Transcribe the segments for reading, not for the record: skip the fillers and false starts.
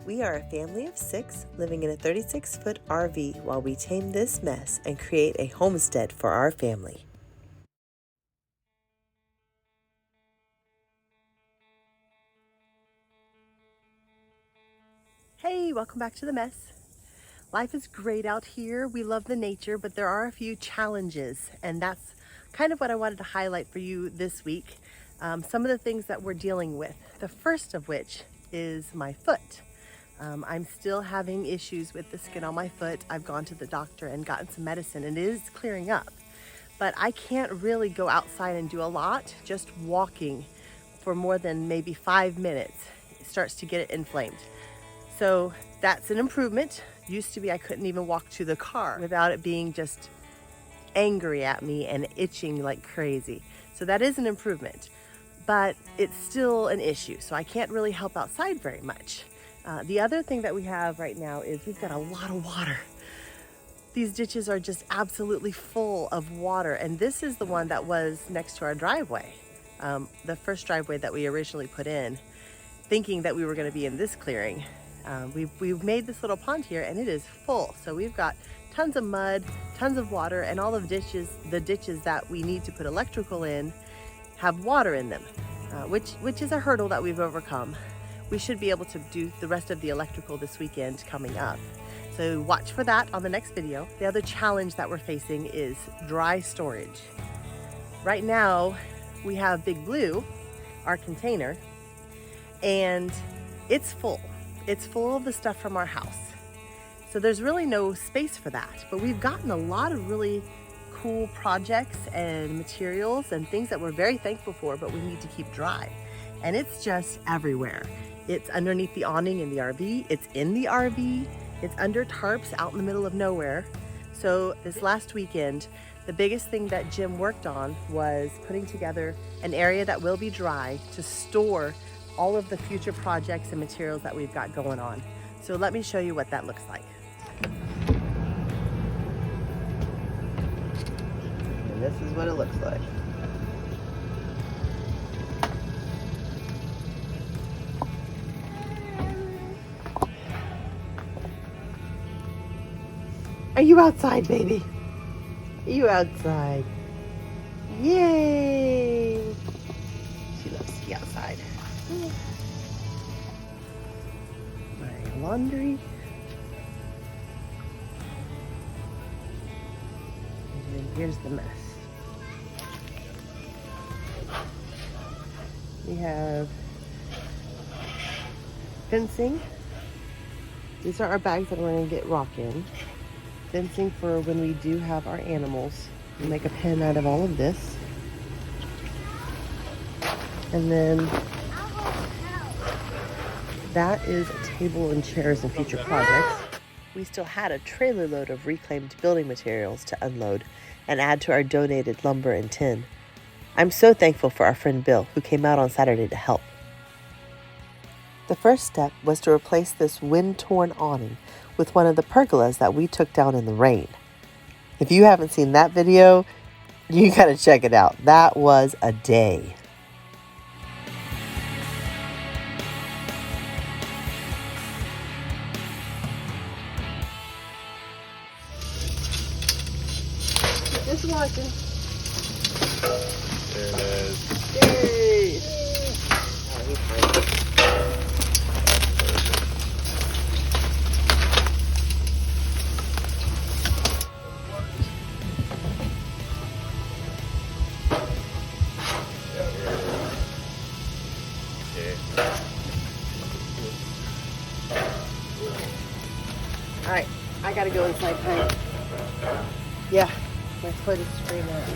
We are a family of 6 living in a 36-foot RV while we tame this mess and create a homestead for our family. Hey, welcome back to the mess. Life is great out here. We love the nature, but there are a few challenges, and that's kind of what I wanted to highlight for you this week. Some of the things that we're dealing with. The first of which is my foot. I'm still having issues with the skin on my foot. I've gone to the doctor and gotten some medicine and it is clearing up. But I can't really go outside and do a lot. Just walking for more than maybe 5 minutes starts to get it inflamed. So that's an improvement. Used to be I couldn't even walk to the car without it being just angry at me and itching like crazy. So that is an improvement, but it's still an issue. So I can't really help outside very much. The other thing that we have right now is we've got a lot of water. These ditches are just absolutely full of water. And this is the one that was next to our driveway. The first driveway that we originally put in, thinking that we were gonna be in this clearing. We've made this little pond here and it is full. So we've got tons of mud, tons of water, and all of the ditches that we need to put electrical in have water in them, which is a hurdle that we've overcome. We should be able to do the rest of the electrical this weekend coming up. So watch for that on the next video. The other challenge that we're facing is dry storage. Right now, we have Big Blue, our container, and it's full. It's full of the stuff from our house. So there's really no space for that, but we've gotten a lot of really cool projects and materials and things that we're very thankful for, but we need to keep dry. And it's just everywhere. It's underneath the awning in the RV, it's in the RV, it's under tarps out in the middle of nowhere. So this last weekend, the biggest thing that Jim worked on was putting together an area that will be dry to store all of the future projects and materials that we've got going on. So let me show you what that looks like. And this is what it looks like. Are you outside, baby? Are you outside? Yay! She loves to be outside. My laundry. And then here's the mess. We have fencing. These are our bags that we're going to get rock in. Fencing for when we do have our animals. We make a pen out of all of this. And then that is a table and chairs and future projects. We still had a trailer load of reclaimed building materials to unload and add to our donated lumber and tin. I'm so thankful for our friend Bill, who came out on Saturday to help. The first step was to replace this wind-torn awning with one of the pergolas that we took down in the rain. If you haven't seen that video, you gotta check it out. That was a day. Just watching. There it is. Yay! All right, I gotta go inside, honey. Yeah, my foot is screaming at me.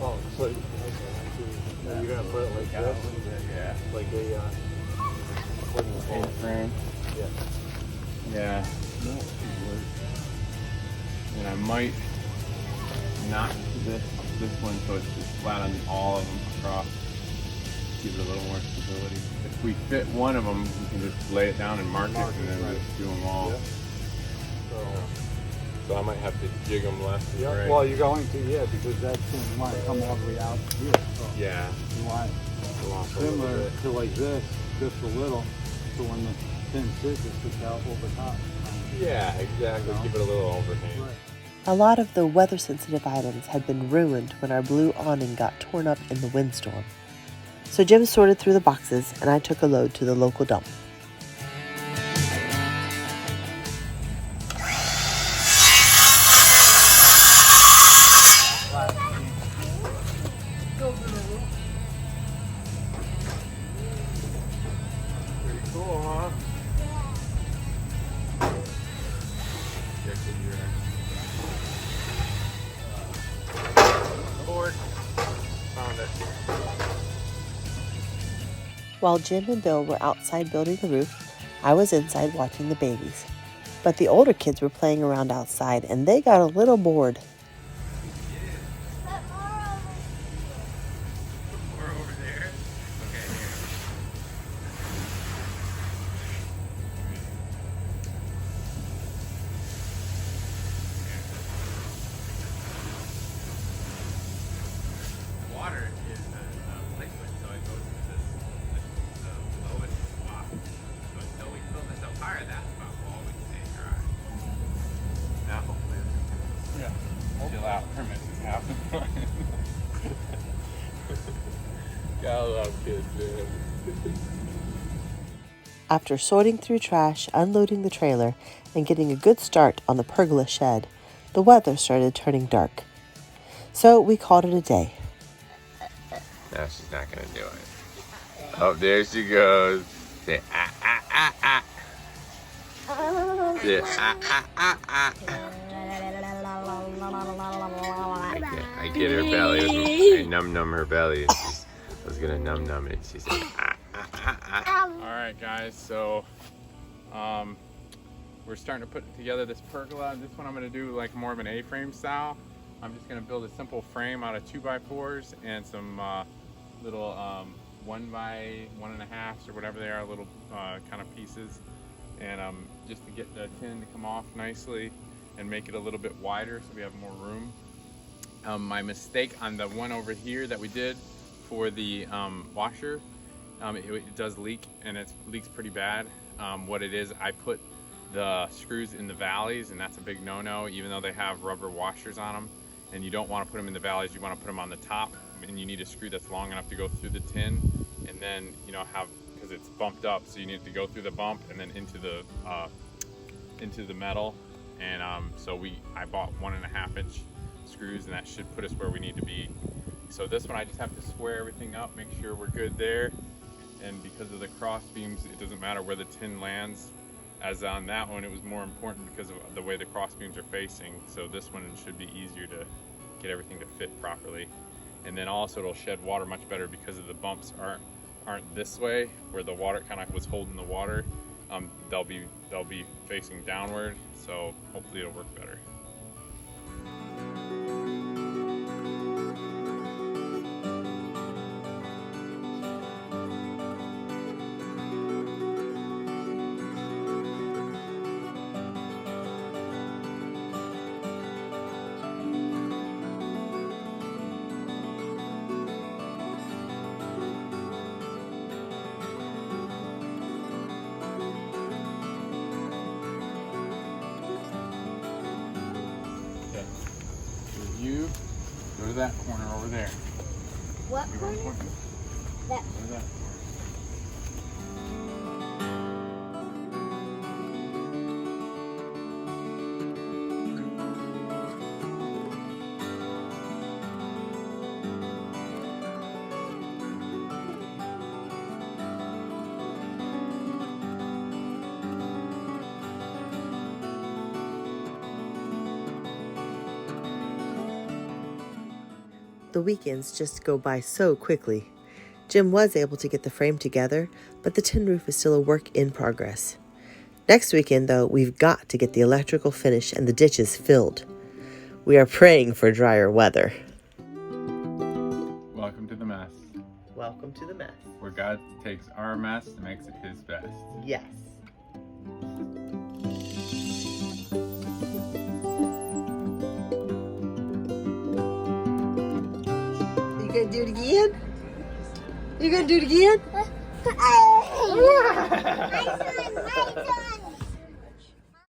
Oh, so you're gonna put it like this? Yeah. Like a wooden frame? Yeah. Yeah. And I might knock this one so it's just flat on all of them across. Give it a little more stability. If we fit one of them, we can just lay it down and mark it and then just do them all. Yeah. So So I might have to jig them left and Yeah, right. well, you're going to, yeah, because that's going to want to come all the way out here. So Yeah. you want it Go off a little similar bit. to like this, just a little, so when the tin sits, it sticks out over top. Yeah, exactly. Keep it a little overhang. Right. A lot of the weather-sensitive items had been ruined when our blue awning got torn up in the windstorm. So Jim sorted through the boxes and I took a load to the local dump. Pretty cool, huh? Board. Found it. While Jim and Bill were outside building the roof, I was inside watching the babies. But the older kids were playing around outside and they got a little bored. We're over there. Okay, here. Water is a liquid, so it goes to the lowest spot. So until we fill this up higher, that spot will always stay dry. Now hopefully chill out permit is happening. Gotta love kids, man. After sorting through trash, unloading the trailer, and getting a good start on the pergola shed, the weather started turning dark. So we called it a day. No, she's not gonna do it. Oh, there she goes. Say ah ah ah ah. Say ah ah ah ah. I get her belly. I num her belly. I was gonna num it. She said ah ah ah ah. All right, guys. So, we're starting to put together this pergola. This one I'm gonna do like more of an A-frame style. I'm just gonna build a simple frame out of 2x4s and some little 1x1.5s or whatever they are, little kind of pieces, and just to get the tin to come off nicely and make it a little bit wider so we have more room. My mistake on the one over here that we did for the washer, it does leak, and it leaks pretty bad. What it is, I put the screws in the valleys, and that's a big no-no, even though they have rubber washers on them. And you don't want to put them in the valleys, you want to put them on the top, and you need a screw that's long enough to go through the tin, and then, you know, because it's bumped up, so you need to go through the bump and then into the metal. And so I bought 1.5-inch screws, and that should put us where we need to be. So this one I just have to square everything up, make sure we're good there. And because of the cross beams, it doesn't matter where the tin lands. As on that one, it was more important because of the way the cross beams are facing. So this one should be easier to get everything to fit properly. And then also it'll shed water much better because of the bumps aren't this way, where the water kind of was holding the water. They'll be facing downward, so hopefully it'll work better. You go to that corner over there. What corner? That. Go to that corner. The weekends just go by so quickly. Jim was able to get the frame together, but the tin roof is still a work in progress. Next weekend, though, we've got to get the electrical finish and the ditches filled. We are praying for drier weather. Welcome to the mess, Welcome to the mess. where God takes our mess and makes it His best. Yes. do it again? You gonna do it again? My turn, my turn.